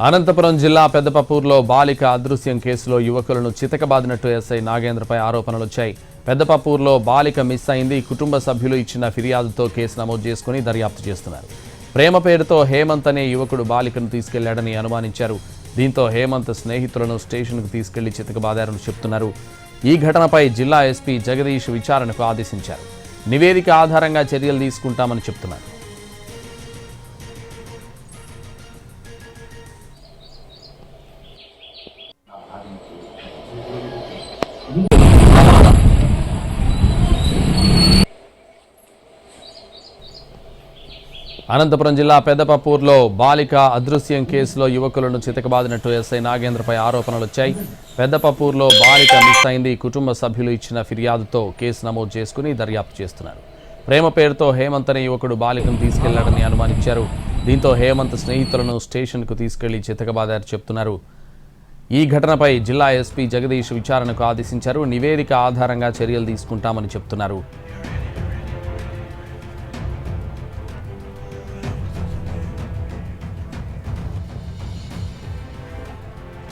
అనంతపురం జిల్లా పెద్దపప్పూరులో బాలిక అదృశ్యం కేసులో యువకులను చితకబాదినట్టు ఎస్ఐ నాగేంద్రపై ఆరోపణలు వచ్చాయి. పెద్దపప్పూరులో బాలిక మిస్ అయింది. కుటుంబ సభ్యులు ఇచ్చిన ఫిర్యాదుతో కేసు నమోదు చేసుకుని దర్యాప్తు చేస్తున్నారు. ప్రేమ పేరుతో హేమంత్ అనే యువకుడు బాలికను తీసుకెళ్లాడని అనుమానించారు. దీంతో హేమంత్ స్నేహితులను స్టేషన్కు తీసుకెళ్లి చితకబాదారని చెప్తున్నారు. ఈ ఘటనపై జిల్లా ఎస్పీ జగదీష్ విచారణకు ఆదేశించారు. నివేదిక ఆధారంగా చర్యలు తీసుకుంటామని చెప్తున్నారు. అనంతపురం జిల్లా పెద్దపప్పూరులో బాలిక అదృశ్యం కేసులో యువకులను చితకబాదినట్టు ఎస్ఐ నాగేంద్రపై ఆరోపణలు వచ్చాయి. పెద్దపప్పూరులో బాలిక మిస్ అయింది. కుటుంబ సభ్యులు ఇచ్చిన ఫిర్యాదుతో కేసు నమోదు చేసుకుని దర్యాప్తు చేస్తున్నారు. ప్రేమ పేరుతో హేమంత్ అనే యువకుడు బాలికను తీసుకెళ్లాడని అనుమానించారు. దీంతో హేమంత్ స్నేహితులను స్టేషన్కు తీసుకెళ్లి చితకబాదారు చెప్తున్నారు. ఈ ఘటనపై జిల్లా ఎస్పీ జగదీష్ విచారణకు ఆదేశించారు. నివేదిక ఆధారంగా చర్యలు తీసుకుంటామని చెప్తున్నారు.